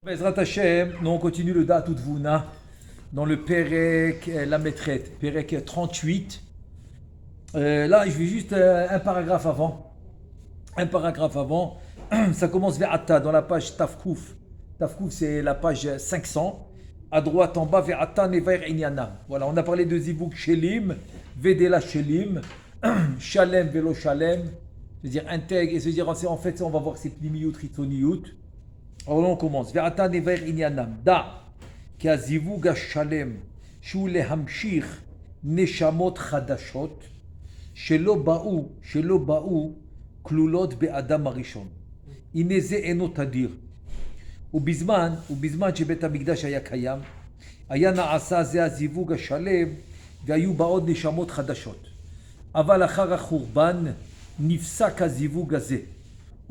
Bezrat Hashem, nous on continue le Da'at Utvuna dans le Perek la Metret, Perek 38. Là, je vais juste un paragraphe avant. Un paragraphe avant. Ça commence vers Atta, dans la page Tafkouf. Tafkouf, c'est la page 500. À droite en bas, vers Atta Nevair Inyana. Voilà, on a parlé de Zivuk Shelim, Vedela Shelim, Shalem Velo Shalem. C'est-à-dire intègre, et c'est-à-dire en fait, on va voir ces Pnimiyut, Ritoniyut. Alors là, on commence. Ve'ata nevair inyanam. Da. Ki azivug hashalem. Shu lehamshich neshamot chadashot. Shelo ba'u. Klulot be'adam harishon. הנה זה אינו תדיר. ובזמן שבית המקדש היה קיים, היה נעשה זה הזיווג השלם, והיו באות נשמות חדשות. אבל אחר החורבן נפסק הזיווג הזה.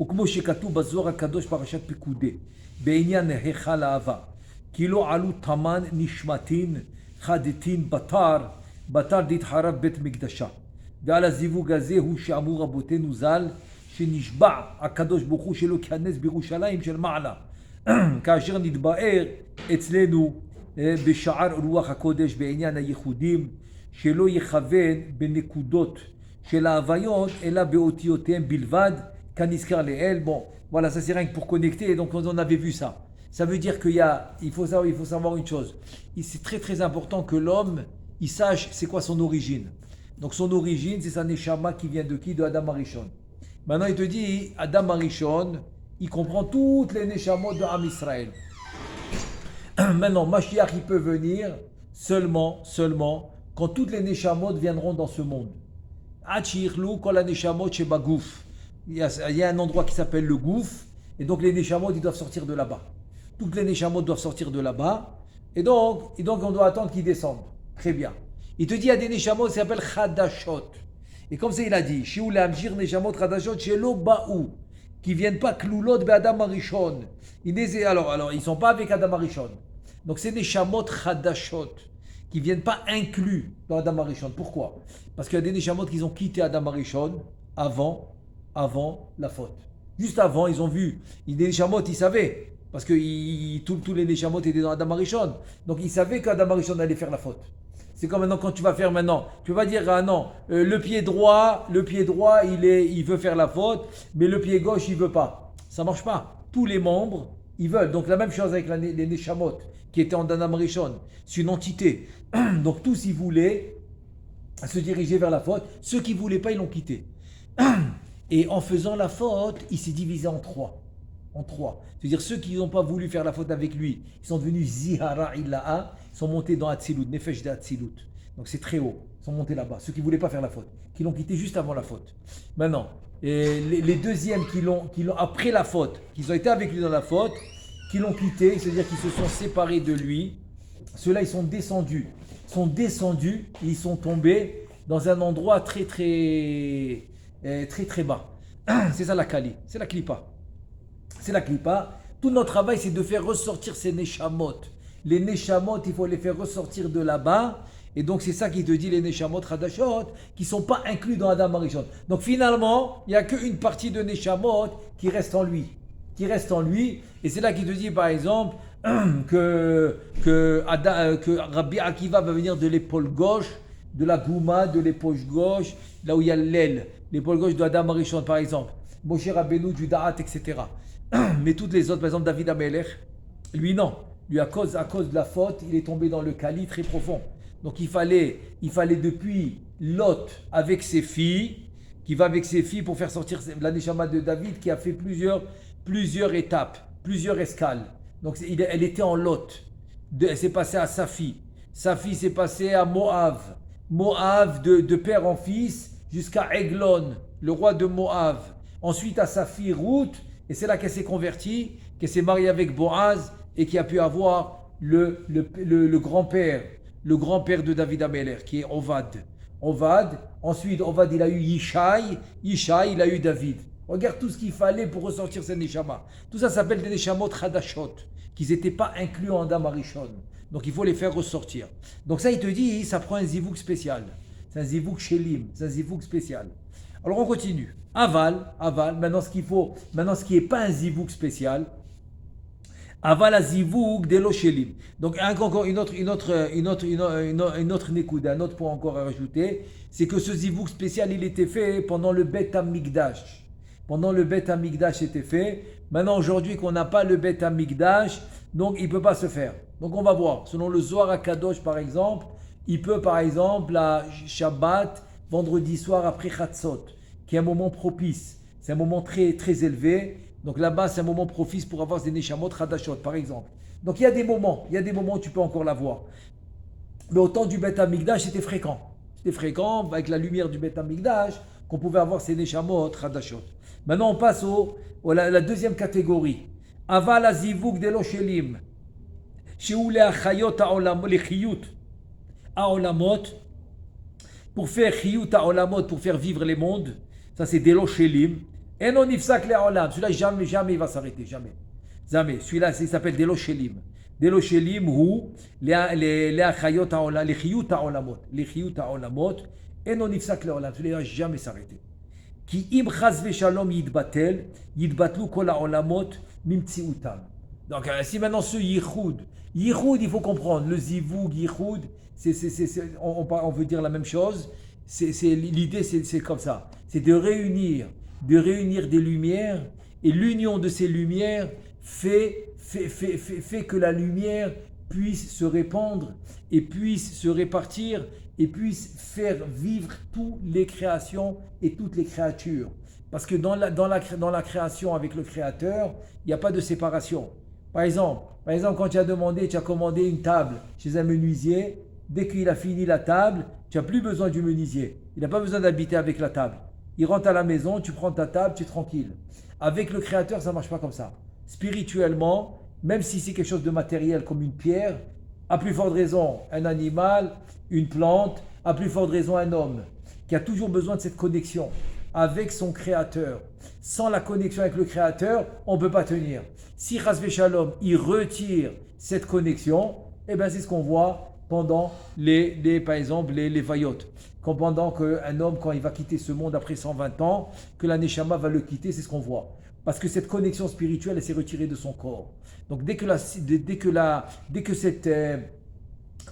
וכמו שכתוב בזוהר הקדוש פרשת פיקודי, בעניין היכל האהבה, כי לא עלו תמן נשמתין, חדתין בתר דתחרב בית מקדשה. ועל הזיווג הזה הוא שאמרו רבותינו ז"ל, שנשבע הקדוש ברוך הוא שלא כנס בירושלים של מעלה, כאשר נתבאר אצלנו בשער רוח הקודש בעניין הייחודים, שלא יכוון בנקודות של ההוויות, אלא באותיותיהם בלבד, כנזכר לאל. Bon, voilà, ça c'est rien que pour connecter, donc on avait vu ça. Ça veut dire il faut savoir une chose. C'est très très important que l'homme, il sache c'est quoi son origine. Donc son origine, c'est sa neshama qui vient de qui? De Adam Arishon. Maintenant, il te dit, Adam Arishon, il comprend toutes les neshamot de Am Israël. Maintenant, Mashiach, il peut venir seulement, quand toutes les neshamot viendront dans ce monde. Achirlou, quand la neshamot chez Bagouf. Il y a un endroit qui s'appelle le Gouf, et donc les neshamot, ils doivent sortir de là-bas. Toutes les neshamot doivent sortir de là-bas, et donc on doit attendre qu'ils descendent. Très bien. Il te dit, il y a des neshamot qui s'appellent Chadashot. Et comme ça, il a dit, Shiou le'amjir neshamot Chadashot, shelo ba'u, qui viennent pas kloulot be'adam harishon. Alors, ils sont pas avec Adam Arishon. Donc c'est des neshamot Chadashot, qui viennent pas inclus dans Adam Arishon. Pourquoi? Parce qu'il y a des neshamot qui ont quitté Adam Arishon avant la faute. Juste avant, ils ont vu. Les neshamot, ils savaient. Parce que tous les neshamot étaient dans Adam Arishon. Donc ils savaient qu'Adam Arishon allait faire la faute. C'est comme maintenant, quand tu vas faire maintenant, tu vas dire, ah non, le pied droit, il veut faire la faute, mais le pied gauche, il veut pas. Ça marche pas. Tous les membres, ils veulent. Donc la même chose avec les neshamot, qui étaient en Adam Arishon. C'est une entité. Donc tous, ils voulaient se diriger vers la faute. Ceux qui ne voulaient pas, ils l'ont quitté. Et en faisant la faute, il s'est divisé en trois. C'est-à-dire ceux qui n'ont pas voulu faire la faute avec lui, ils sont devenus Zihara Illa'a, ils sont montés dans Hatzilut, Nefesh de Hatzilut. Donc c'est très haut, ils sont montés là-bas. Ceux qui ne voulaient pas faire la faute, qui l'ont quitté juste avant la faute. Maintenant, les deuxièmes qui l'ont après la faute, qui ont été avec lui dans la faute, qui l'ont quitté, c'est-à-dire qu'ils se sont séparés de lui, ceux-là ils sont descendus. Et ils sont tombés dans un endroit très bas. C'est ça la Kali, c'est la Klippa. Tout notre travail, c'est de faire ressortir ces neshamot. Les neshamot, il faut les faire ressortir de là-bas. Et donc, c'est ça qui te dit les neshamot Hadashot, qui ne sont pas inclus dans Adam Arishon. Donc, finalement, il n'y a qu'une partie de neshamot qui reste en lui. Et c'est là qu'il te dit, par exemple, que Rabbi Akiva va venir de l'épaule gauche, de la Gouma, de l'épaule gauche, là où il y a l'aile. L'épaule gauche de Adam Arishon, par exemple. Moshe Rabbeinu, du Da'at, etc. Mais toutes les autres, par exemple David Amelech, lui non. Lui, à cause de la faute, il est tombé dans le Kali très profond. Donc il fallait depuis Lot avec ses filles, qui va avec ses filles pour faire sortir la Neshama de David, qui a fait plusieurs étapes, plusieurs escales. Donc elle était en Lot. Elle s'est passée à Safi. Safi s'est passée à Moab. Moab de père en fils jusqu'à Eglon, le roi de Moab. Ensuite à Safi, Ruth, et c'est là qu'elle s'est convertie, qu'elle s'est mariée avec Boaz et qui a pu avoir le grand-père de David Amelech, qui est Ovad. Ensuite, Ovad, il a eu Yishai, il a eu David. Regarde tout ce qu'il fallait pour ressortir ces neshama. Tout ça s'appelle des neshamot Hadashot, qui n'étaient pas inclus en Adam Arishon. Donc il faut les faire ressortir. Donc ça, il te dit, ça prend un zivouk spécial. C'est un zivouk shelim, c'est un zivouk spécial. Alors on continue. Aval, maintenant ce qui n'est pas un zivouk spécial, Aval zivug de l'oshelim. Donc encore une autre nekuda, un autre point encore à rajouter, c'est que ce zivug spécial, il était fait pendant le Bet Hamikdash. Pendant le Bet Hamikdash était fait. Maintenant, aujourd'hui, qu'on n'a pas le Bet Hamikdash, donc il ne peut pas se faire. Donc on va voir. Selon le Zohar HaKadosh, par exemple, il peut, par exemple, la Shabbat, vendredi soir après Chatzot, qui est un moment propice. C'est un moment très, très élevé. Donc là-bas, c'est un moment propice pour avoir des Neshamot Hadashot, par exemple. Donc il y a des moments où tu peux encore l'avoir. Mais au temps du Bet Hamikdash, c'était fréquent. C'était fréquent, avec la lumière du Bet Hamikdash, qu'on pouvait avoir ces Neshamot Hadashot. Maintenant, on passe la deuxième catégorie. Aval azivuk de l'oshelim. Sheoule achayot ha'olamot, les chiyut ha'olamot, pour faire chiyut ha'olamot, pour faire vivre les mondes. Ça, c'est de l'oshelim. Et non nifsak le olam. Celui-là, jamais il va s'arrêter. Jamais. Celui-là, il s'appelle de l'oshelim. De l'oshelim, ou les achayot ha'olamot, les chiyut ha'olamot. Les chiyut ha'olamot. Et non nifsak le olam. Celui-là, jamais s'arrêter. Qui im chas veshalom yidbatlu kol ha'olamot mimtziutam. Donc, si maintenant ce yichud, il faut comprendre, le zivug, yichud, on veut dire la même chose. L'idée, c'est comme ça. C'est de réunir des lumières, et l'union de ces lumières fait que la lumière puisse se répandre et puisse se répartir et puisse faire vivre toutes les créations et toutes les créatures. Parce que dans la création avec le Créateur, il n'y a pas de séparation. Par exemple, quand tu as commandé une table chez un menuisier, dès qu'il a fini la table, tu n'as plus besoin du menuisier. Il n'a pas besoin d'habiter avec la table. Il rentre à la maison, tu prends ta table, tu es tranquille. Avec le Créateur, ça ne marche pas comme ça. Spirituellement, même si c'est quelque chose de matériel comme une pierre, à plus forte raison, un animal, une plante, à plus forte raison, un homme, qui a toujours besoin de cette connexion avec son Créateur. Sans la connexion avec le Créateur, on ne peut pas tenir. Si Chas Shalom, il retire cette connexion, eh bien c'est ce qu'on voit pendant par exemple, les Vayot. Pendant qu'un homme, quand il va quitter ce monde après 120 ans, que la Neshama va le quitter, c'est ce qu'on voit. Parce que cette connexion spirituelle, elle s'est retirée de son corps. Donc dès que cette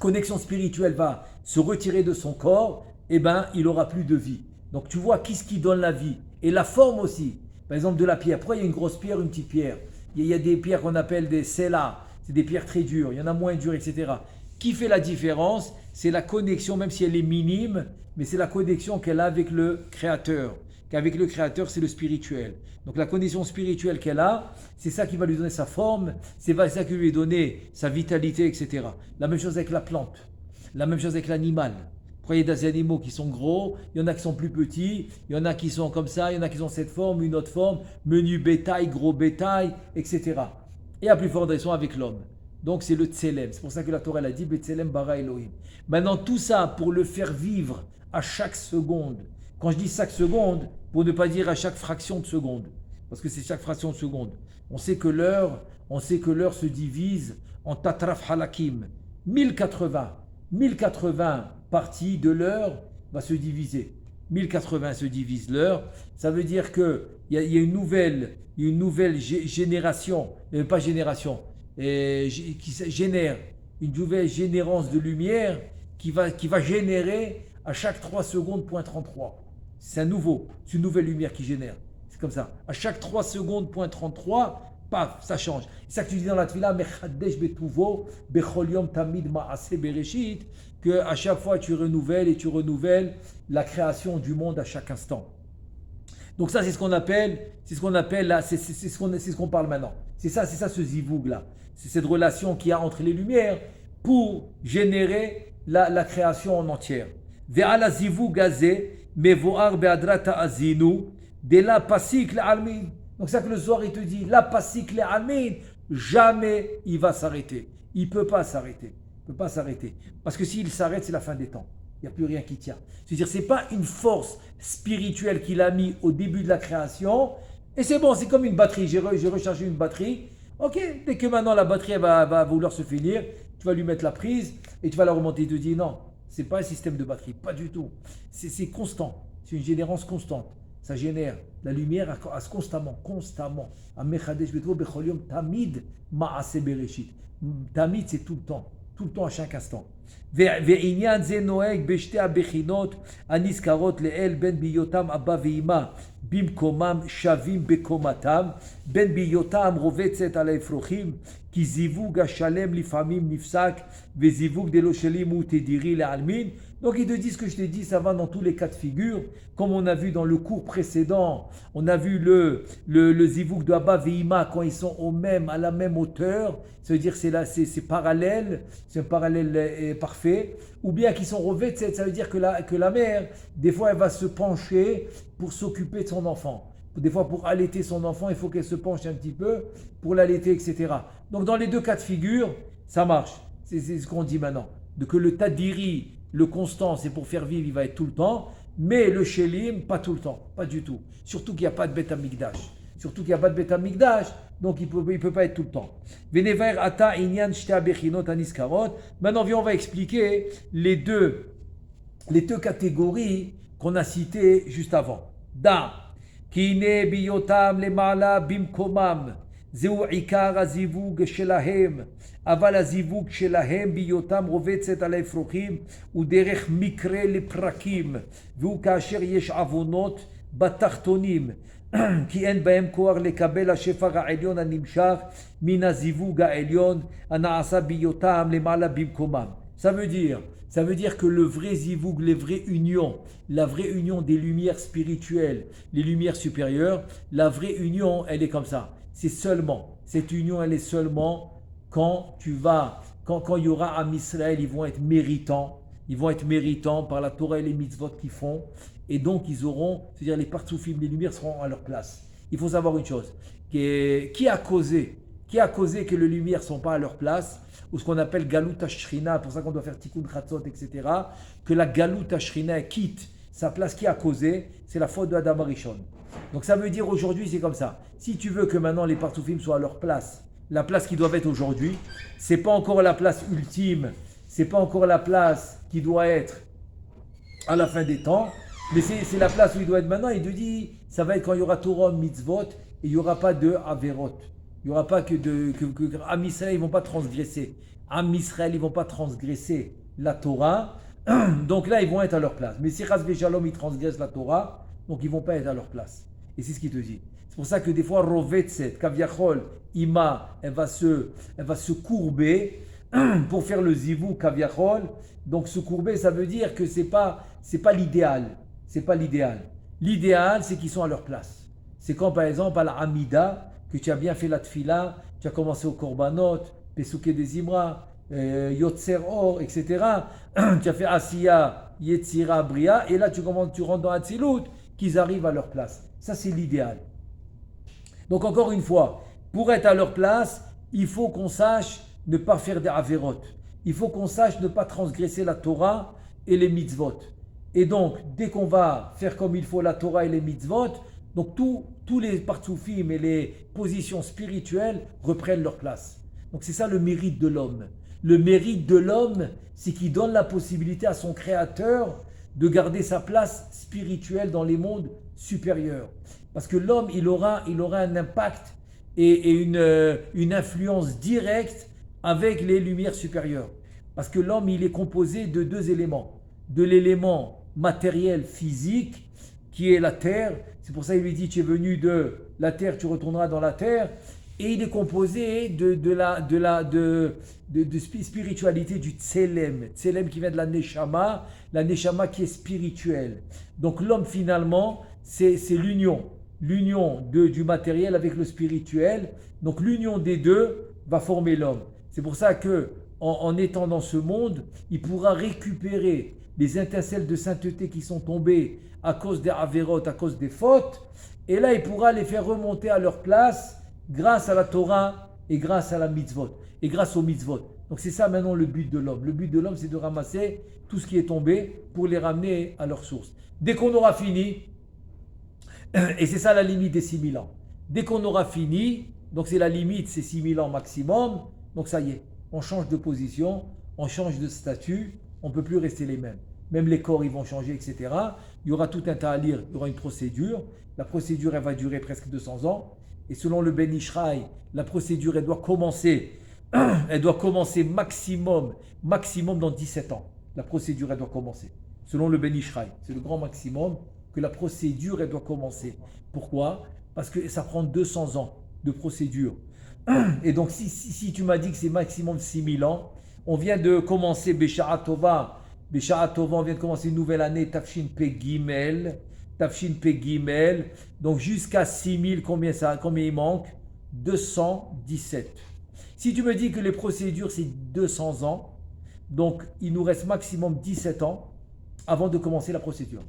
connexion spirituelle va se retirer de son corps, eh ben, il n'aura plus de vie. Donc tu vois qu'est-ce qui donne la vie. Et la forme aussi. Par exemple, de la pierre. Pourquoi il y a une grosse pierre, une petite pierre? Il y a des pierres qu'on appelle des sela. C'est des pierres très dures. Il y en a moins dures, etc. Qui fait la différence? C'est la connexion, même si elle est minime, mais c'est la connexion qu'elle a avec le Créateur. Qu'avec le Créateur, c'est le spirituel. Donc la connexion spirituelle qu'elle a, c'est ça qui va lui donner sa forme, c'est ça qui va lui donner sa vitalité, etc. La même chose avec la plante, la même chose avec l'animal. Il y a des animaux qui sont gros, il y en a qui sont plus petits, il y en a qui sont comme ça, il y en a qui ont cette forme, une autre forme, menu bétail, gros bétail, etc. Et à plus forte raison avec l'homme. Donc c'est le tselem. C'est pour ça que la Torah elle a dit Betselem bara Elohim. Maintenant tout ça pour le faire vivre à chaque seconde. Quand je dis chaque seconde, pour ne pas dire à chaque fraction de seconde, parce que c'est chaque fraction de seconde. On sait que l'heure se divise en tatraf halakim. 1080 parties de l'heure va se diviser. 1080 se divise l'heure. Ça veut dire qu'il y a une nouvelle génération, pas génération, qui génère une nouvelle générance de lumière qui va générer à chaque 3 secondes, point 33. C'est une nouvelle lumière qui génère. C'est comme ça. À chaque 3 secondes, point 33, paf, ça change. C'est ça que tu dis dans la Tfila, Mechadesh betuvo, bechol yom tamid ma'aseh bereshit, que à chaque fois tu renouvelles la création du monde à chaque instant. Donc ça c'est ce qu'on appelle là, c'est ce qu'on parle maintenant. C'est ça ce zivug là. C'est cette relation qu'il y a entre les lumières pour générer la création en entière. Ve'ala zivug azeh mevoar be'adrat ha'azinu de la pasik le'almin. Donc c'est ça que le Zohar il te dit, la pasik le'almin, jamais il va s'arrêter. Il ne peut pas s'arrêter. Parce que s'il s'arrête, c'est la fin des temps. Il n'y a plus rien qui tient. C'est-à-dire, ce n'est pas une force spirituelle qu'il a mis au début de la création. Et c'est bon, c'est comme une batterie. J'ai rechargé une batterie. Ok, dès que maintenant la batterie va vouloir se finir, tu vas lui mettre la prise et tu vas la remonter. Il te dit non, ce n'est pas un système de batterie. Pas du tout. C'est constant. C'est une générance constante. ça génère la lumière constamment. Amechadesh betvo bechol yom tamid ma'aseh bereshit. Tamid, c'est tout le temps à chaque instant. ועניין זה נוהג בשתי הבחינות הנזכרות לאל בין בהיותם אבא ואמא במקומם שווים בקומתם, בין בהיותם רובצת על האפרוחים, כי זיווג השלם לפעמים נפסק וזיווג דלא שלים הוא תדירי לעלמין. Donc ils te disent ce que je t'ai dit, ça va dans tous les cas de figure. Comme on a vu dans le cours précédent, on a vu le zivouk de Abba Veima quand ils sont à la même hauteur. Ça veut dire que c'est parallèle, c'est un parallèle parfait. Ou bien qu'ils sont revêtus, ça veut dire que la mère, des fois, elle va se pencher pour s'occuper de son enfant. Des fois, pour allaiter son enfant, il faut qu'elle se penche un petit peu pour l'allaiter, etc. Donc dans les deux cas de figure, ça marche. C'est ce qu'on dit maintenant. Que le tadiri, le constant, c'est pour faire vivre, il va être tout le temps, mais le shelim, pas tout le temps, pas du tout. Surtout qu'il n'y a pas de Beth Amikdash. Donc il peut pas être tout le temps. Maintenant, on va expliquer les deux catégories qu'on a citées juste avant. Da, kine biyotam lemala bimkomam, zeu ikar azivug shelahem. אבל הזיווג שלהם בהיותם רובצת על האפרוחים הוא דרך מקרה לפרקים, והוא כאשר יש עוונות בתחתונים, כי אין בהם כוח לקבל השפע העליון הנמשך מן הזיווג העליון הנעשה בהיותם למעלה במקומם. Ça veut dire que le vrai zivoug, la vraie union des lumières spirituelles, les lumières supérieures, la vraie union, elle est comme ça. Cette union, elle est seulement quand il y aura Am Israël, ils vont être méritants par la Torah et les mitzvot qu'ils font, et donc ils auront, c'est-à-dire les partsoufim, les lumières seront à leur place. Il faut savoir une chose, qui a causé que les lumières ne sont pas à leur place, ou ce qu'on appelle Galut Ashrina, pour ça qu'on doit faire Tikkun Chatzot, etc., que la Galut Ashrina quitte sa place, qui a causé, c'est la faute de Adam Arishon. Donc ça veut dire aujourd'hui, c'est comme ça. Si tu veux que maintenant les partsoufim soient à leur place, la place qui doit être aujourd'hui, c'est pas encore la place ultime, c'est pas encore la place qui doit être à la fin des temps, mais c'est la place où il doit être maintenant. Il te dit, ça va être quand il y aura Torah, mitzvot, et il n'y aura pas de averot. Il n'y aura pas que Am Israël, ils vont pas transgresser. Am Israël, ils vont pas transgresser la Torah. Donc là, ils vont être à leur place. Mais si Chas V'Shalom, ils transgressent la Torah, donc ils vont pas être à leur place. Et c'est ce qu'il te dit. C'est pour ça que des fois, Rovetset, Kaviachol, Ima, elle va se courber pour faire le zivou Kaviachol. Donc se courber, ça veut dire que c'est pas l'idéal. C'est pas l'idéal. L'idéal, c'est qu'ils sont à leur place. C'est quand, par exemple, à la Hamida, que tu as bien fait la Tfila, tu as commencé au Korbanot, Pesouké des Imra, Yotzer Or, etc. Tu as fait Asiya, Yetzira, Bria, et là tu rentres dans Hatzilut, qu'ils arrivent à leur place. Ça, c'est l'idéal. Donc encore une fois, pour être à leur place, il faut qu'on sache ne pas faire des avérotes. Il faut qu'on sache ne pas transgresser la Torah et les mitzvot. Et donc, dès qu'on va faire comme il faut la Torah et les mitzvot, donc tous les partsoufim et les positions spirituelles reprennent leur place. Donc c'est ça le mérite de l'homme. Le mérite de l'homme, c'est qu'il donne la possibilité à son créateur de garder sa place spirituelle dans les mondes supérieurs. Parce que l'homme, il aura un impact et une influence directe avec les lumières supérieures. Parce que l'homme, il est composé de deux éléments. De l'élément matériel, physique, qui est la terre. C'est pour ça qu'il lui dit, tu es venu de la terre, tu retourneras dans la terre. Et il est composé de spiritualité du tselem. Tselem qui vient de la neshama qui est spirituelle. Donc l'homme finalement, c'est l'union du matériel avec le spirituel. Donc l'union des deux va former l'homme. C'est pour ça que en étant dans ce monde, il pourra récupérer les étincelles de sainteté qui sont tombées à cause des avérotes, à cause des fautes. Et là, il pourra les faire remonter à leur place grâce à la Torah et grâce à la mitzvot, et grâce aux mitzvot. Donc c'est ça maintenant le but de l'homme. Le but de l'homme, c'est de ramasser tout ce qui est tombé pour les ramener à leur source. Dès qu'on aura fini, et c'est ça la limite des 6000 ans, dès qu'on aura fini, donc c'est la limite, c'est 6000 ans maximum, donc ça y est, on change de position, on change de statut, on ne peut plus rester les mêmes. même les corps ils vont changer, etc. Il y aura tout un ta'alir, il y aura une procédure. La procédure, elle va durer presque 200 ans. Et selon le Ben Ishraï, la procédure, elle doit commencer maximum dans 17 ans. La procédure, elle doit commencer. Selon le Ben Ishraï, c'est le grand maximum que la procédure, elle doit commencer. Pourquoi? Parce que ça prend 200 ans de procédure. Et donc, si tu m'as dit que c'est maximum 6000 ans, on vient de commencer Bécha'a Tova. Bécha'a Tova, on vient de commencer une nouvelle année, Tafshin Pe Gimel. Tafshin Pe Gimel. Donc, jusqu'à 6000, combien il manque? 217. Si tu me dis que les procédures, c'est 200 ans, donc il nous reste maximum 17 ans avant de commencer la procédure.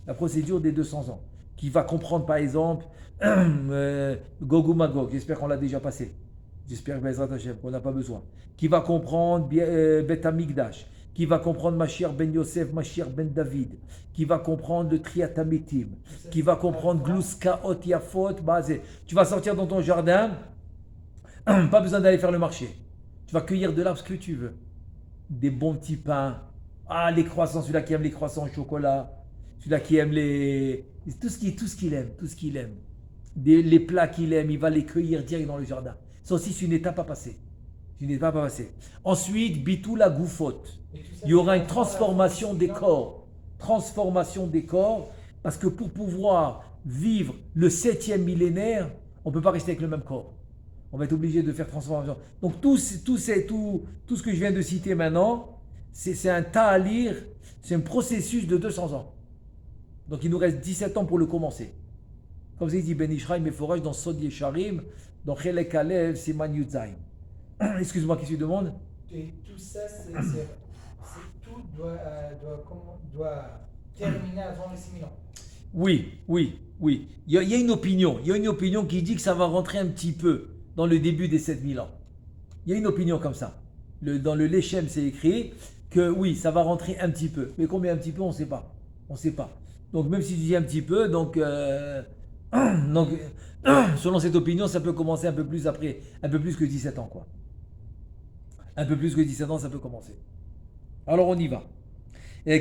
La procédure des 200 ans, qui va comprendre par exemple Gog ou Magog, j'espère qu'on l'a déjà passé. J'espère qu'on n'a pas besoin. Qui va comprendre Bet Amikdash, qui va comprendre Mashiach ben Yosef, Mashiach ben David, qui va comprendre le Triatametim, qui va comprendre Gluska Ot Yafot, tu vas sortir dans ton jardin, pas besoin d'aller faire le marché. Tu vas cueillir de là ce que tu veux. Des bons petits pains, les croissants, celui-là qui aime les croissants au chocolat, celui-là qui aime tout ce qu'il aime. Les plats qu'il aime, il va les cueillir direct dans le jardin. Ça aussi, c'est une étape à passer. Ensuite, bitou la goufote. Il y aura une transformation des corps. Parce que pour pouvoir vivre le 7e millénaire, on ne peut pas rester avec le même corps. On va être obligé de faire transformation. Donc tout ce que je viens de citer maintenant, c'est un ta'alir, c'est un processus de 200 ans. Donc il nous reste 17 ans pour le commencer. Comme ça, il dit Ben Ishraï, mes forages dans Sod Yesharim, dans Chelek Alev, Siman Yudzaïm. Excuse-moi, qu'est-ce que tu demandes? Et tout ça, tout doit terminer avant les 6000 ans. Oui. Il y a une opinion qui dit que ça va rentrer un petit peu dans le début des 7000 ans. Il y a une opinion comme ça. Dans le Lechem, c'est écrit que oui, ça va rentrer un petit peu. Mais combien un petit peu, on ne sait pas. Donc même si tu dis un petit peu, selon cette opinion, ça peut commencer un peu plus que 17 ans, quoi. Un peu plus que 17 ans, ça peut commencer. Alors on y va.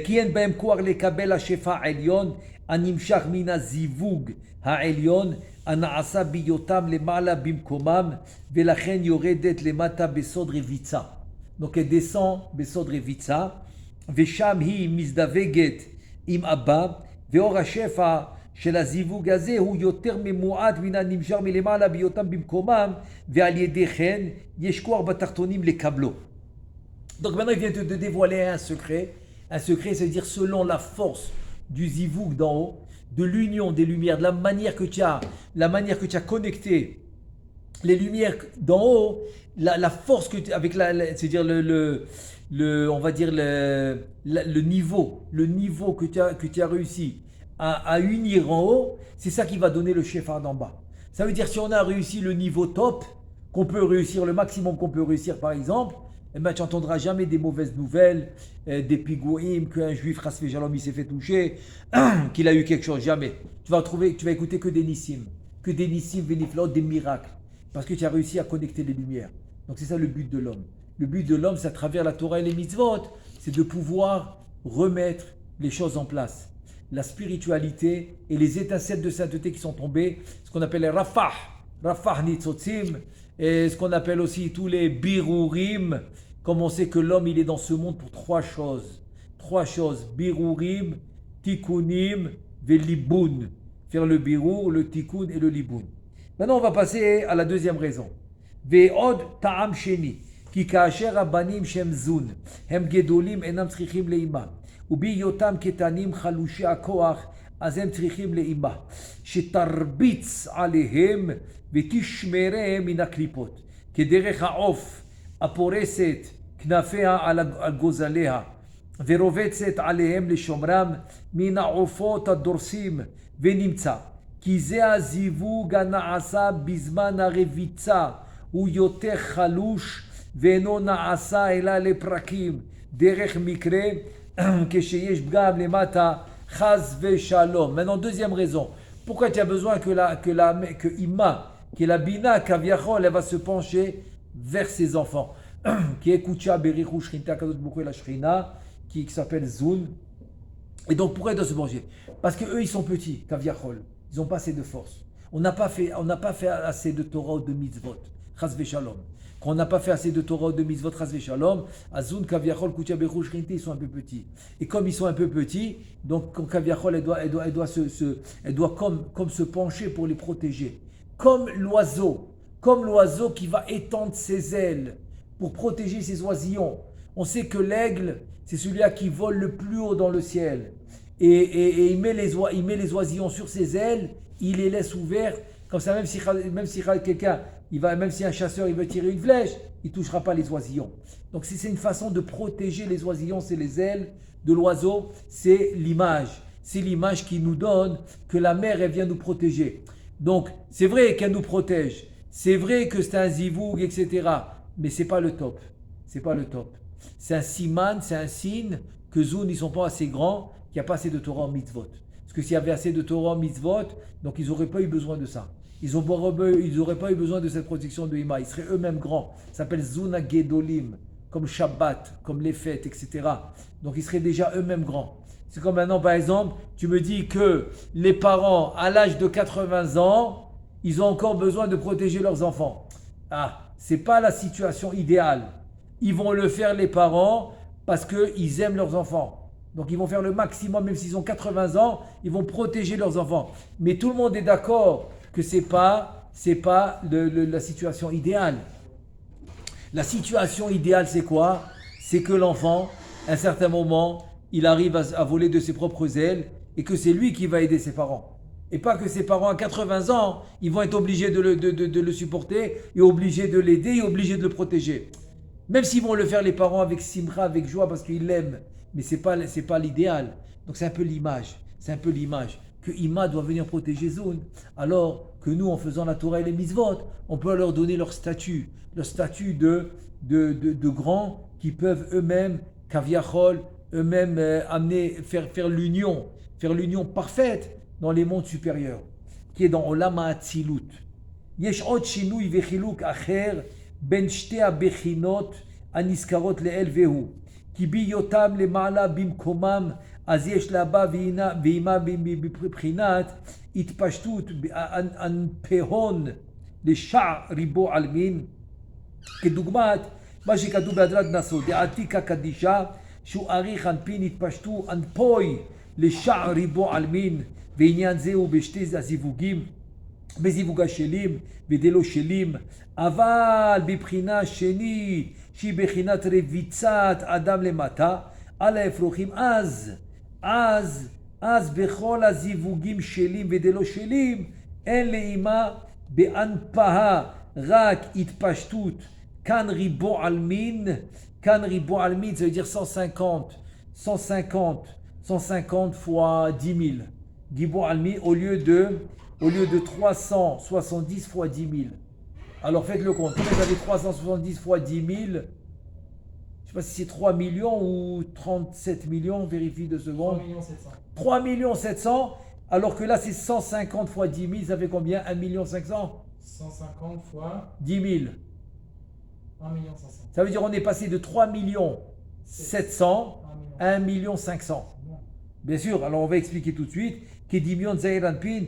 כי אין בהם כוח לקבל השפע העליון הנמשך מן הזיווג העליון הנעשה בהיותם למעלה במקומם ולכן יורדת למטה בסוד רביצה. Donc elle descend בסוד רביצה ושם היא מזדווגת עם אבא ואור השפע של הזיווג הזה הוא יותר ממועט מן הנמשך מלמעלה בהיותם במקומם ועל ידי כן יש כוח בתחתונים לקבלו. Donc maintenant il vient de dévoiler un secret. Un secret, c'est-à-dire selon la force du zivouk d'en haut, de l'union des lumières, de la manière que tu as connecté les lumières d'en haut, la force que tu avec c'est-à-dire on va dire le niveau que tu as réussi à unir en haut, c'est ça qui va donner le shefa d'en bas. Ça veut dire si on a réussi le niveau top, qu'on peut réussir le maximum qu'on peut réussir par exemple, tu n'entendras jamais des mauvaises nouvelles, des pigouïm, qu'un juif, Rasvé Jalom, il s'est fait toucher, qu'il a eu quelque chose, jamais. Tu vas écouter que des nissim, véniflot, des miracles, parce que tu as réussi à connecter les lumières. Donc c'est ça le but de l'homme. Le but de l'homme, c'est à travers la Torah et les mitzvot, c'est de pouvoir remettre les choses en place. La spiritualité et les étincelles de sainteté qui sont tombées, ce qu'on appelle les rafah nitzotzim, et ce qu'on appelle aussi tous les birurim. Comme on sait que l'homme, il est dans ce monde pour trois choses. Birurim, tikkunim, velibun. Faire le birur, le tikkun et le libun. Maintenant, on va passer à la deuxième raison. Ve'od ta'am sheni. Ki ka'asher abanim shem zun. Hem gedolim enam tzrichim le'ima. Ubi yotam ketanim chalushi akoach. אז הם צריכים לאמא, שתרביץ עליהם ותשמרם מן הקליפות, כדרך העוף הפורסת כנפיה על גוזליה, ורובצת עליהם לשומרם מן העופות הדורסים, ונמצא, כי זה הזיווג הנעשה בזמן הרביצה, הוא יותר חלוש ואינו נעשה אלא לפרקים, דרך מקרה כשיש פגם למטה, Chaz ve shalom. Maintenant, deuxième raison. Pourquoi tu as besoin que Ima, qui est la Bina, Kaviachol, elle va se pencher vers ses enfants. Qui est Kucha, Berichu, Shrinta, Kadot Bukwe, la Shrina, qui s'appelle Zun. Et donc pourquoi ils doivent se venger? Parce qu'eux ils sont petits, Kaviachol. Ils n'ont pas assez de force. On n'a pas fait assez de Torah ou de mitzvot. Chas v'shalom. Quand on n'a pas fait assez de Torah ou de mitzvot, chas v'shalom, Azun, Kaviachol, Kutia Bechush, Rinti, ils sont un peu petits. Et comme ils sont un peu petits, donc quand Kaviachol, elle doit comme se pencher pour les protéger. Comme l'oiseau qui va étendre ses ailes pour protéger ses oisillons. On sait que l'aigle, c'est celui-là qui vole le plus haut dans le ciel. Et il met les oisillons sur ses ailes, il les laisse ouverts. Comme ça, même si quelqu'un, même si un chasseur il veut tirer une flèche, il ne touchera pas les oisillons. Donc c'est une façon de protéger les oisillons, c'est les ailes de l'oiseau, c'est l'image. C'est l'image qui nous donne que la mère, elle vient nous protéger. Donc c'est vrai qu'elle nous protège. C'est vrai que c'est un zivoug, etc. Mais ce n'est pas le top. C'est pas le top. C'est un siman, c'est un signe que Zoun, ils ne sont pas assez grands, qu'il n'y a pas assez de Torah en mitzvot. Parce que s'il y avait assez de Torah en mitzvot, donc ils n'auraient pas eu besoin de ça. Ils n'auraient pas eu besoin de cette protection de Ima. Ils seraient eux-mêmes grands. Ça s'appelle Zuna Gedolim, comme Shabbat, comme les fêtes, etc. Donc ils seraient déjà eux-mêmes grands. C'est comme maintenant, par exemple, tu me dis que les parents, à l'âge de 80 ans, ils ont encore besoin de protéger leurs enfants. Ah, c'est pas la situation idéale. Ils vont le faire les parents parce qu'ils aiment leurs enfants. Donc ils vont faire le maximum, même s'ils ont 80 ans, ils vont protéger leurs enfants. Mais tout le monde est d'accord que c'est pas la situation idéale. La situation idéale, c'est quoi? C'est que l'enfant, à un certain moment, il arrive à voler de ses propres ailes et que c'est lui qui va aider ses parents. Et pas que ses parents à 80 ans, ils vont être obligés de le supporter et obligés de l'aider et obligés de le protéger. Même s'ils vont le faire les parents avec simra, avec joie parce qu'ils l'aiment, mais c'est pas l'idéal. Donc c'est un peu l'image. C'est un peu l'image que Ima doit venir protéger Zoun, alors que nous, en faisant la Torah et les mitzvot, on peut leur donner leur statut de grands qui peuvent eux-mêmes, kaviachol, eux-mêmes faire l'union parfaite dans les mondes supérieurs, qui est dans Olam HaAtzilut. Yesh od shinui vechiluk acher ben shte הבחינות הנזכרות לעיל והוא כי בהיותם למעלה במקומם אז יש לאבא ואמא בבחינת התפשטות הנפהון לשער ריבו עלמין כדוגמת מה שכתוב בהדרת נשוא דעתיקה קדישה שהוא אריך אנפין התפשטו אנפוי לשער ריבו עלמין ועניין זה הוא בשתי הזיווגים בזיווג השלים ודלו שלים אבל בבחינה שנית שהיא בחינת רביצת אדם למטה על האפרוחים אז בכל הזיווגים שלים ודלו שלים אין לאמא באנפאה רק התפשטות כאן ריבו עלמין ça veut dire 150 fois 10 000 Gibo Almi au lieu de 370 fois 10 000. Alors faites le compte. Quand vous avez 370 fois 10 000, je ne sais pas si c'est 3 millions ou 37 millions, vérifie 2 secondes. 3 700 000. Alors que là c'est 150 fois 10 000, ça fait combien? 1 500 000 150 fois 10 000. 1 500 000. Ça veut dire on est passé de 3 700 à 1 500 000. Bien sûr, alors on va expliquer tout de suite. Kedimion Zairan Pin,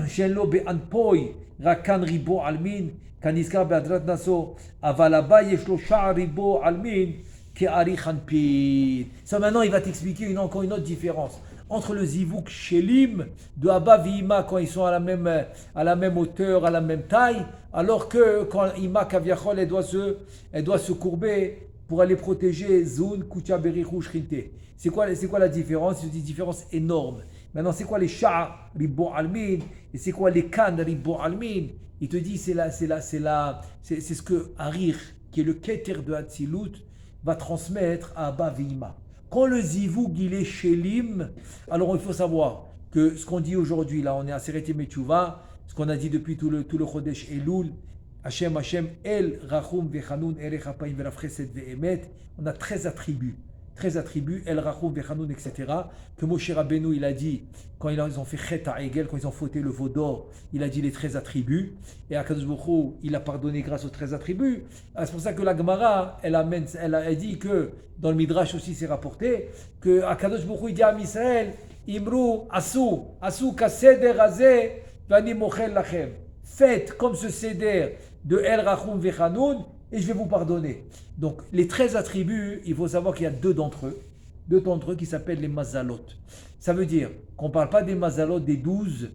Shenlo Be'anpoi, Rakan Ribo Almin, Kaniska Be'adrat Naso, Avalaba Yeshlo Sha'ar Ribo Almin, Ke'arichan Pin. Ça maintenant, il va t'expliquer encore une autre différence entre le Zivouk Shelim de Abba Vima quand ils sont à la même hauteur, à la même taille, alors que quand Ima Kaviachol, elle doit se courber pour aller protéger Zoun, Kucha Berichou, Shrinte. C'est quoi la différence? C'est une différence énorme. Maintenant, c'est quoi les Sha'a Ribbo Almin et c'est quoi les Kan Ribbo Almin? Il te dit, c'est ce que Harir, qui est le Keter de Hatzilut, va transmettre à Abba Vima. Quand le Zivoug, il est Shelim, alors il faut savoir que ce qu'on dit aujourd'hui, là, on est à Sereti Metuva, ce qu'on a dit depuis tout le Chodesh Elul, Hashem, El, Rachum, Vechanun, Erech Apayim, Veraf Chesed, Ve'emet, on a 13 attributs. 13 attributs, El Rachum, Vechanoun, etc. Que Moshe Rabbeinu, il a dit, quand ils ont fait Chet à Egel, quand ils ont fauté le veau d'or, il a dit les 13 attributs. Et Akadosh Baruch Hu, il a pardonné grâce aux 13 attributs. C'est pour ça que la Gemara, elle dit que, dans le Midrash aussi, c'est rapporté, que Akadosh Baruch Hu, il dit à Israël, Imru, Asu, Kaseder, Azeh, Vani Mochel Lachem. Faites comme ce Seder de El Rachum, Vechanoun, et je vais vous pardonner. Donc, les 13 attributs, il faut savoir qu'il y a deux d'entre eux qui s'appellent les mazalot. Ça veut dire qu'on ne parle pas des mazalot des 12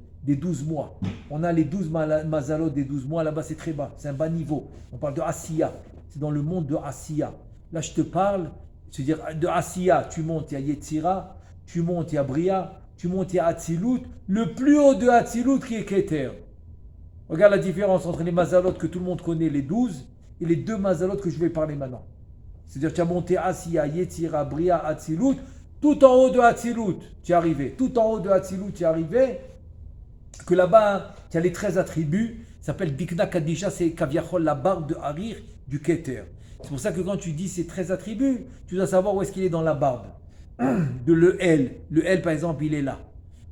mois. On a les 12 mazalot des 12 mois, là-bas c'est très bas, c'est un bas niveau. On parle de Asiya, c'est dans le monde de Asiya. Là, je te parle, c'est-à-dire de Asiya, tu montes, il y a Yetzira, tu montes, il y a Bria, tu montes, il y a Hatzilut, le plus haut de Hatzilut qui est Keter. Regarde la différence entre les mazalot que tout le monde connaît, les 12, et les deux mazalot que je vais parler maintenant. C'est-à-dire que tu as monté Asiya, Yetzira, Bria, Hatzilut, tout en haut de Hatzilut, tu es arrivé. Tout en haut de Hatzilut, tu es arrivé. Que là-bas, tu as les 13 attributs, ça s'appelle Dikna Kadisha, c'est Kaviachol, la barbe de Harir du Keter. C'est pour ça que quand tu dis ces 13 attributs, tu dois savoir où est-ce qu'il est dans la barbe. De le L. Le L, par exemple, il est là.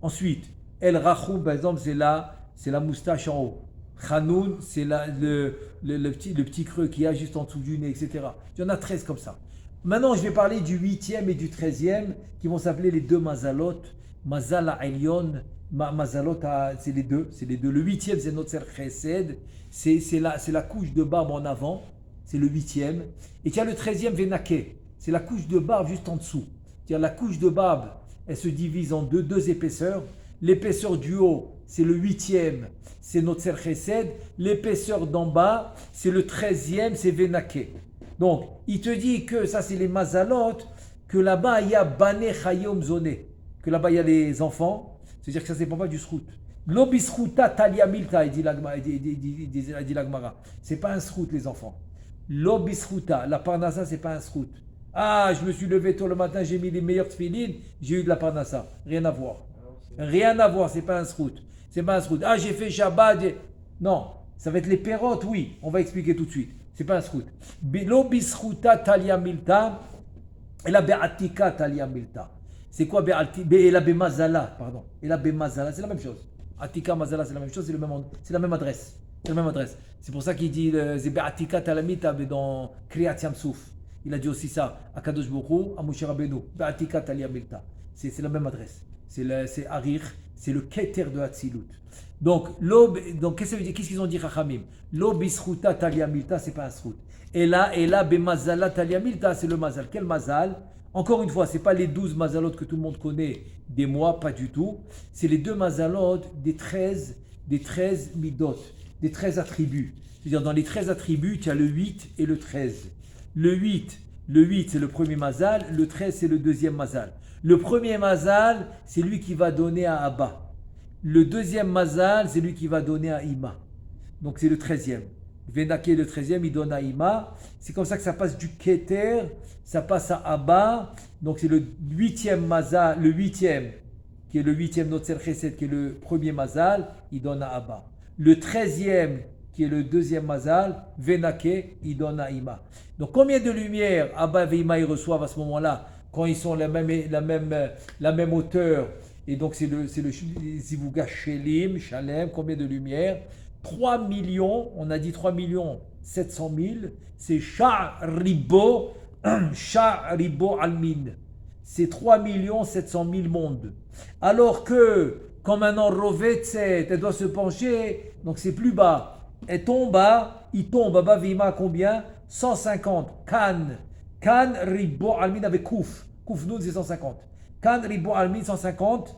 Ensuite, El Rachum, par exemple, c'est la moustache en haut. Chanoun, c'est le petit creux qu'il y a juste en dessous du nez, etc. Il y en a 13 comme ça. Maintenant, je vais parler du 8e et du 13e qui vont s'appeler les deux mazalot. Mazal Elyon, mazalot, c'est les deux. Le 8e, c'est notre chesed. C'est la couche de barbe en avant. C'est le 8e. Et tu as le 13e, Venake. C'est la couche de barbe juste en dessous. C'est-à-dire la couche de barbe, elle se divise en deux épaisseurs. L'épaisseur du haut, c'est le 8e, c'est notre chesed. L'épaisseur d'en bas, c'est le 13e, c'est Venake. Donc, il te dit que ça, c'est les mazalot, que là-bas, il y a Bane Chayom Zone, que là-bas, il y a les enfants, c'est-à-dire que ça ne dépend pas du srout. L'obisruta talia milta, il dit la Gemara. Ce n'est pas un srout, les enfants. L'obisruta, la parnassa, ce n'est pas un srout. Ah, je me suis levé tôt le matin, j'ai mis les meilleures tfilines, j'ai eu de la parnassa. Rien à voir. Rien à voir, c'est pas un srout. C'est pas un srout. Ah, j'ai fait Shabbat. Non, ça va être les pérotes, oui. On va expliquer tout de suite. C'est pas un srout. Lo bisruta talia milta. Et la be'atika talia milta. C'est quoi be'atika? Et la be'mazala, pardon. Et la be'mazala, c'est la même chose. Atika, mazala, c'est la même chose, c'est la même adresse. C'est la même adresse. C'est pour ça qu'il dit c'est be'atika talia milta dans Kriyat Yamsouf. Il a dit aussi ça à Kadosh Baruch Hu, à Moshe Rabbeinu. Be'atika talia milta. C'est la même adresse. C'est Harir, c'est le Keter de Hatzilut. Donc qu'est-ce qu'ils ont dit Chachamim? Lo bisruta talia milta, c'est pas un srout. Et là, bemazala talia milta, c'est le mazal. Quel mazal? Encore une fois, c'est pas les 12 mazalot que tout le monde connaît des mois, pas du tout. C'est les deux mazalot des 13 midot, des 13 attributs. C'est-à-dire dans les 13 attributs, tu as le 8 et le 13. Le 8, c'est le premier mazal, le 13, c'est le deuxième mazal. Le premier mazal, c'est lui qui va donner à Abba. Le deuxième mazal, c'est lui qui va donner à Ima. Donc c'est le 13e. Venake, le 13e, il donne à Ima. C'est comme ça que ça passe du Keter, ça passe à Abba. Donc c'est le 8e mazal, le 8e, qui est le 8e Notzer Chesed, qui est le premier mazal, il donne à Abba. Le 13e, qui est le deuxième mazal, Venake, il donne à Ima. Donc combien de lumière Abba et Ima ils reçoivent à ce moment-là, quand ils sont la même hauteur? Et donc c'est le Zivuga Shelim, Shalem, combien de lumière? 3 millions, on a dit 3 millions 700 000, c'est Sha'ribo Almin. C'est 3 millions 700 000 mondes. Alors que, quand maintenant Rovetset, elle doit se pencher, donc c'est plus bas. Elle tombe il tombe à Bavima combien? 150. Kan Ribo Almin avec Kouf. Kouf Noun c'est 150. Kan Ribo Almin 150.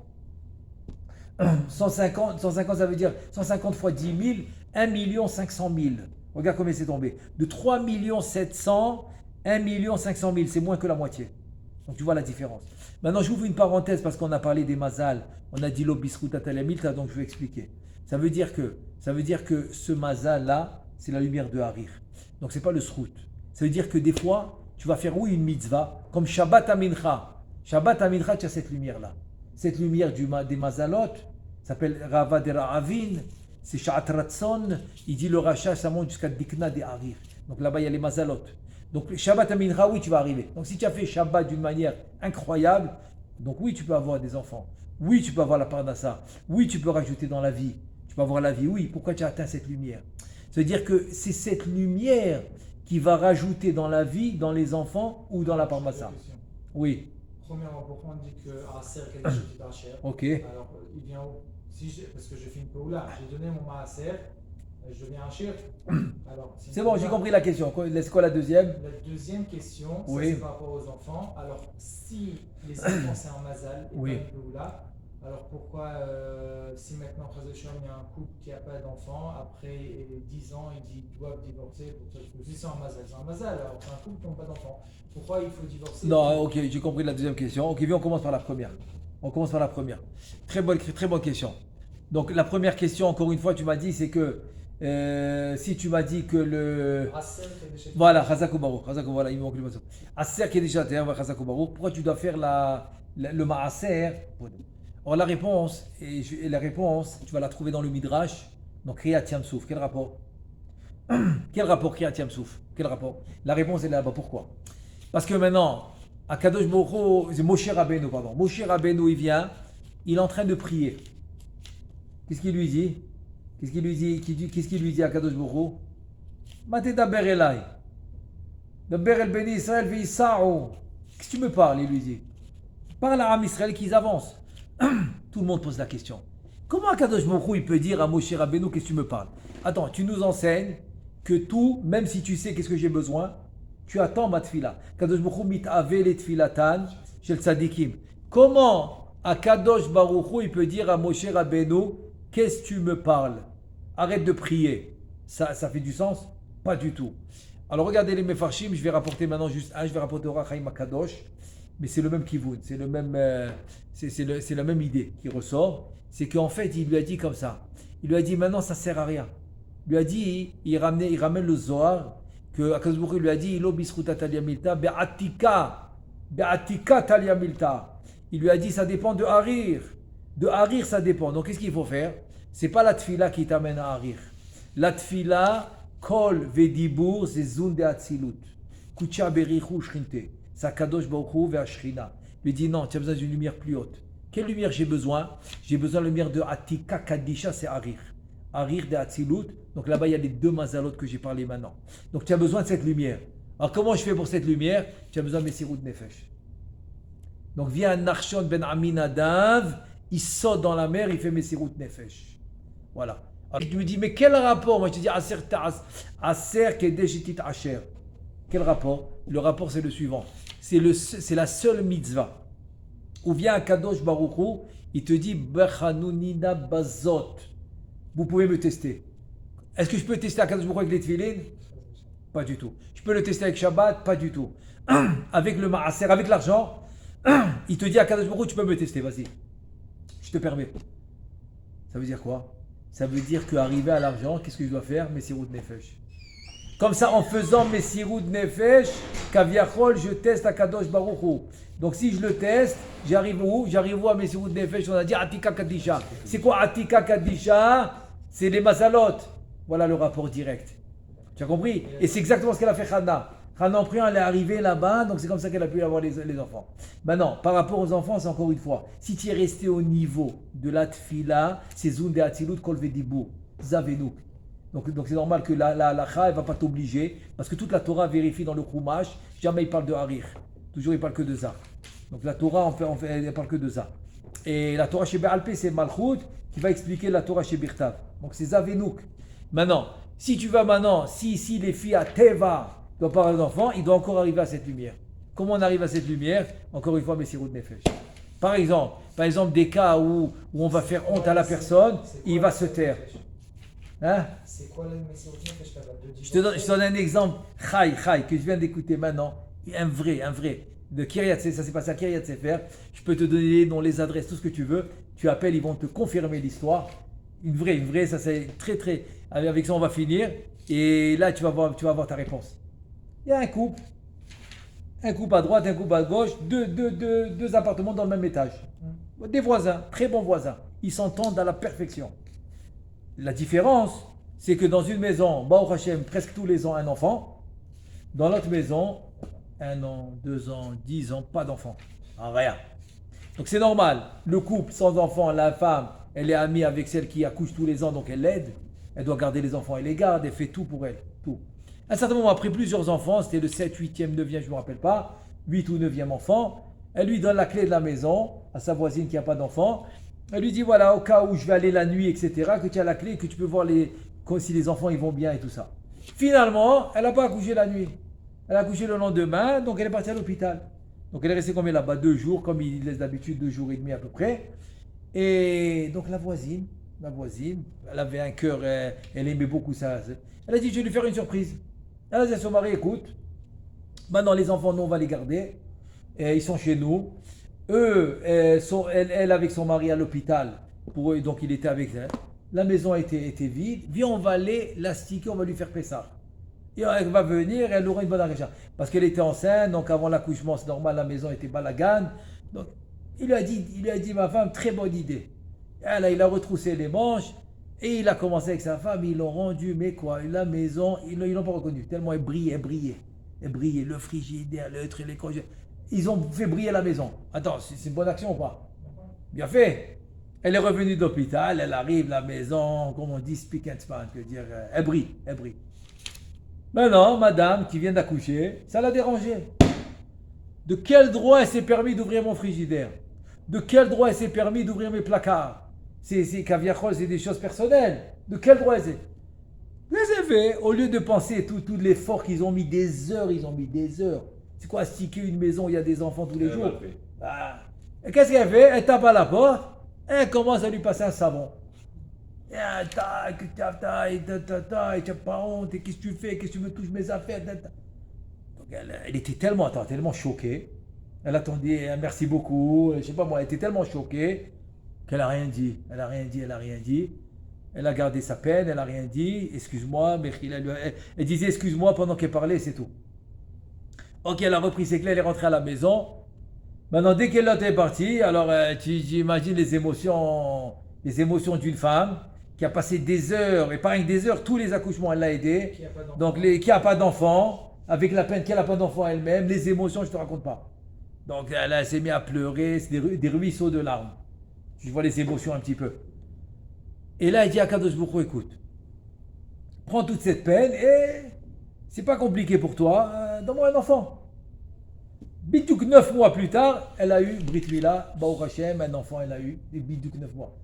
150 ça veut dire 150 fois 10 000, 1 500 000. Regarde combien c'est tombé. De 3 700 1 500 000, c'est moins que la moitié. Donc tu vois la différence. Maintenant j'ouvre une parenthèse parce qu'on a parlé des mazal. On a dit l'obisruta talamilta, donc je vais expliquer. Ça veut dire que ce mazal là, c'est la lumière de Harir. Donc c'est pas le srout. Ça veut dire que des fois, tu vas faire une mitzvah, comme Shabbat Amincha. Shabbat Amincha, tu as cette lumière là. Cette lumière des mazalot s'appelle Rava de Ra'avin, c'est Sha'at Ratson. Il dit le rachat, ça monte jusqu'à Dikna de Harir. Donc là-bas, il y a les mazalot. Donc le Shabbat à Mincha, oui, tu vas arriver. Donc si tu as fait Shabbat d'une manière incroyable, donc oui, tu peux avoir des enfants. Oui, tu peux avoir la parnassa. Oui, tu peux rajouter dans la vie. Tu peux avoir la vie. Oui, pourquoi tu as atteint cette lumière? C'est-à-dire que c'est cette lumière qui va rajouter dans la vie, dans les enfants ou dans la parnassa. Oui. Premièrement, pourquoi on dit que Aser quelque chose qui est cher? Ok. Alors, il vient où? Parce que je fais une Paoula, j'ai donné mon Maaser, je deviens un shir. Alors, C'est bon, j'ai compris la question. Laisse quoi la deuxième? La deuxième question, Oui. c'est par rapport aux enfants. Alors, si les enfants c'est un mazal et Oui. pas une Paoula, alors pourquoi, si maintenant, il y a un couple qui n'a pas d'enfant, après 10 ans, ils doivent divorcer, si c'est un mazal, alors c'est un couple qui n'a pas d'enfant. Pourquoi il faut divorcer? Non, ok, j'ai compris la deuxième question. Ok, viens, on commence par la première. Très bonne question. Donc, la première question, encore une fois, tu m'as dit, c'est que si tu m'as dit que le. Voilà, Chazak ou Baruch, voilà, il me manque le mot. Aser qui est déjà terre, Chazak ou Baruch, pourquoi tu dois faire le Maaser? Or, la réponse, tu vas la trouver dans le Midrash, donc Kriyat Yamsouf. Quel rapport? Quel rapport Kriyat Yamsouf? Quel rapport? La réponse est là-bas. Pourquoi? Parce que maintenant, à Kadosh Baruch Hu, c'est Moshe Rabbeinu, pardon. Moshe Rabbeinu, il vient, il est en train de prier. Qu'est-ce qu'il lui dit? Qu'est-ce qu'il lui dit à Kadosh Baruch Hu? Mate daber elai. Daber el beni Israël ve'isa'u. Qu'est-ce que tu me parles? Il lui dit. Parle à Am Israël qu'ils avancent. Tout le monde pose la question. Comment Akadosh Baruch Hu, il peut dire à Moshe Rabbeinu, qu'est-ce que tu me parles? Attends, tu nous enseignes que tout, même si tu sais qu'est-ce que j'ai besoin, tu attends ma tfila. Akadosh Baruch Hu mit'ave le tfilatan shel tzadikim. Comment Akadosh Baruch Hu, il peut dire à Moshe Rabbeinu, qu'est-ce que tu me parles? Arrête de prier. Ça fait du sens? Pas du tout. Alors regardez les Mefarshim, je vais rapporter maintenant juste un, je vais rapporter au Rachaim Akadosh. Mais c'est le même kivoun, c'est la même idée qui ressort. C'est qu'en fait, il lui a dit comme ça. Il lui a dit maintenant, ça sert à rien. Il lui a dit, il ramène le Zohar, que Akadosh Baruch Hu lui a dit, Ilo bisruta talia milta, be'atika talia milta. Il lui a dit, ça dépend de Harir. De Harir, ça dépend. Donc, qu'est-ce qu'il faut faire? C'est pas la tfila qui t'amène à Harir. La tfila, kol vedibur, c'est zun de atzilut. Kucha berichu shrinte. Sakadosh Baruch Hu ve'ashrina. Il lui dit non, tu as besoin d'une lumière plus haute. Quelle lumière j'ai besoin? J'ai besoin de la lumière de Atika Kadisha, c'est Harir. Harir de Atzilut. Donc là-bas, il y a les deux mazalot que j'ai parlé maintenant. Donc tu as besoin de cette lumière. Alors comment je fais pour cette lumière? Tu as besoin de Messirut Nefesh. Donc vient un Nachshon ben Aminadav, il saute dans la mer, il fait Messirut Nefesh. Voilà. Alors tu me dis, mais quel rapport? Moi je te dis, Aser Kedeshitit Asher. Quel rapport? Le rapport c'est le suivant. C'est la seule mitzvah où vient un Kadosh Baruch Hu, il te dit Bechanunina Bazot. Vous pouvez me tester. Est-ce que je peux tester à Kadosh Baruch Hu avec les tefilin? Pas du tout. Je peux le tester avec Shabbat? Pas du tout. Avec le Maaser, avec l'argent, il te dit à Kadosh Baruch Hu, tu peux me tester, vas-y. Je te permets. Ça veut dire quoi? Ça veut dire qu'arrivé à l'argent, qu'est-ce que je dois faire? Messirut Nefesh. Comme ça, en faisant Messirut Nefesh, Kaviachol, je teste à Kadosh Baruch Hu. Donc si je le teste, j'arrive où? J'arrive où à Messirut Nefesh? On a dit Atika Kadisha. C'est quoi Atika Kadisha? C'est les Mazalot. Voilà le rapport direct. Tu as compris? Et c'est exactement ce qu'elle a fait Chana. Chana en priant, elle est arrivée là-bas, donc c'est comme ça qu'elle a pu avoir les enfants. Maintenant, par rapport aux enfants, c'est encore une fois, si tu es resté au niveau de la tfila, c'est Zun de Atzilut Kol Vedibur, Zavenouk. Donc c'est normal que la Cha, elle ne va pas t'obliger, parce que toute la Torah vérifie dans le Chumash, jamais il parle de Harir. Toujours il parle que de ça. Donc la Torah, elle parle que de ça. Et la Torah chez Be'alpé, c'est Malchut, qui va expliquer la Torah chez Birtav. Donc c'est Zavenouk. Maintenant, si les filles à Teva doivent parler d'enfants, il doit encore arriver à cette lumière. Comment on arrive à cette lumière? Encore une fois, Messirut Nefesh. Par exemple, des cas où on va faire honte à la personne, il va se taire. Hein? C'est quoi le Messirut Nefesh là-bas? Je te donne un exemple, Chai, que je viens d'écouter maintenant. Un vrai, de Kiryat Sefer, ça s'est passé à Kiryat Sefer. Je peux te donner les noms, les adresses, tout ce que tu veux. Tu appelles, ils vont te confirmer l'histoire. Une vraie, ça c'est très. Avec ça, on va finir. Et là, tu vas voir ta réponse. Il y a un couple à droite, un couple à gauche, deux appartements dans le même étage. Des voisins, très bons voisins. Ils s'entendent à la perfection. La différence, c'est que dans une maison, Baruch Hashem, presque tous les ans, un enfant. Dans l'autre maison, 1 an, 2 ans, 10 ans, pas d'enfant. Rien. Donc c'est normal. Le couple sans enfant, la femme, elle est amie avec celle qui accouche tous les ans, donc elle l'aide. Elle doit garder les enfants, elle les garde, elle fait tout pour elle. Tout. À un certain moment, après plusieurs enfants, c'était le 7, 8e, 9e, je ne me rappelle pas, 8 ou 9e enfant, elle lui donne la clé de la maison à sa voisine qui n'a pas d'enfant. Elle lui dit voilà, au cas où je vais aller la nuit, etc., que tu as la clé et que tu peux voir si les enfants ils vont bien et tout ça. Finalement, elle n'a pas accouché la nuit. Elle a accouché le lendemain, donc elle est partie à l'hôpital. Donc elle est restée combien là-bas 2 jours, comme il laisse d'habitude, 2 jours et demi à peu près. Et donc la voisine, elle avait un cœur, elle aimait beaucoup ça. Elle a dit je vais lui faire une surprise. Elle a dit à son mari écoute, maintenant les enfants, nous on va les garder. Et ils sont chez nous. Eux, elle avec son mari à l'hôpital. Pour eux, donc il était avec elle. La maison était vide. Viens, on va aller l'astiquer, on va lui faire Pessah. Et elle va venir, elle aura une bonne argent. Parce qu'elle était enceinte, donc avant l'accouchement, c'est normal, la maison était balagane. Donc il lui a dit, ma femme, très bonne idée. Et là, il a retroussé les manches et il a commencé avec sa femme. Ils l'ont rendu, mais quoi, la maison, ils l'ont pas reconnu. Tellement elle brillait. Le frigidaire, le truc, les congés. Ils ont fait briller la maison. Attends, c'est une bonne action ou pas? Bien fait. Elle est revenue d'hôpital, elle arrive, la maison, comme on dit, speak and span, que dire, elle brille. Maintenant, madame qui vient d'accoucher, ça l'a dérangée. De quel droit elle s'est permis d'ouvrir mon frigidaire? De quel droit elle s'est permis d'ouvrir mes placards? C'est caviarol, c'est des choses personnelles. De quel droit elle s'est... Les fait, au lieu de penser tout l'effort qu'ils ont mis des heures, C'est quoi, sticker une maison où il y a des enfants tous les jours? Et qu'est-ce qu'elle fait? Elle tape à la porte, elle commence à lui passer un savon. Et tu n'as pas honte, et qu'est-ce que tu fais? Qu'est-ce que tu me touches mes affaires? Donc elle était tellement choquée. Elle attendait, merci beaucoup, je sais pas moi, elle était tellement choquée qu'elle n'a rien dit. Elle a gardé sa peine, elle n'a rien dit. Excuse-moi, mais elle disait excuse-moi pendant qu'elle parlait, c'est tout. Ok, elle a repris ses clés, elle est rentrée à la maison. Maintenant, dès qu'elle est partie, alors tu imagines les émotions d'une femme qui a passé des heures, et pas rien que des heures, tous les accouchements, elle l'a aidé. Donc, qui n'a pas d'enfant, avec la peine qu'elle n'a pas d'enfant elle-même, les émotions, je ne te raconte pas. Donc, elle s'est mise à pleurer, c'est des ruisseaux de larmes. Je vois les émotions un petit peu. Et là, il dit à Kadosh Baruch Hu, écoute, prends toute cette peine et c'est pas compliqué pour toi, donne-moi un enfant. Bidouk 9 mois plus tard, elle a eu Brit Mila, Baruch Hashem, un enfant, elle a eu, et Bidouk 9 mois.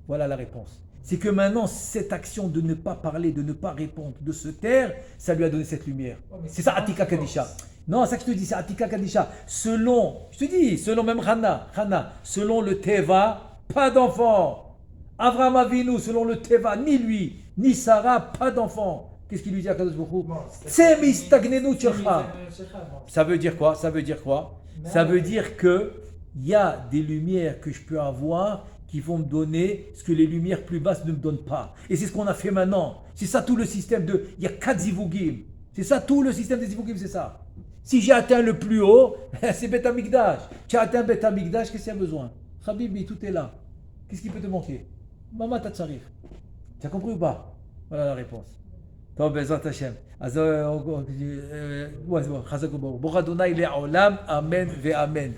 Voilà la réponse. C'est que maintenant, cette action de ne pas parler, de ne pas répondre, de se taire, ça lui a donné cette lumière. C'est ça, Atika Kadisha. Non, c'est ça que je te dis, c'est Atika Kadisha. Selon même Hana, selon le Teva, pas d'enfant. Avraham Avinu, selon le Teva, ni lui, ni Sarah, pas d'enfant. Qu'est-ce qu'il lui dit à Kadosh Baruch Hu? Ça veut dire quoi? Ça veut dire que il y a des lumières que je peux avoir qui vont me donner ce que les lumières plus basses ne me donnent pas. Et c'est ce qu'on a fait maintenant. C'est ça tout le système de... Il y a 4 zivugim. C'est ça tout le système des zivugim, c'est ça. Si j'ai atteint le plus haut, c'est Bet Amikdash. Tu as atteint Bet Amikdash, qu'est-ce qu'il y a besoin? Habibi, tout est là. Qu'est-ce qui peut te manquer? Maman Tatsarif. Tu as compris ou pas? Voilà la réponse. טוב, בעזרת השם. אז בוא, חזק וברוך. ברוך ה' לעולם, אמן ואמן.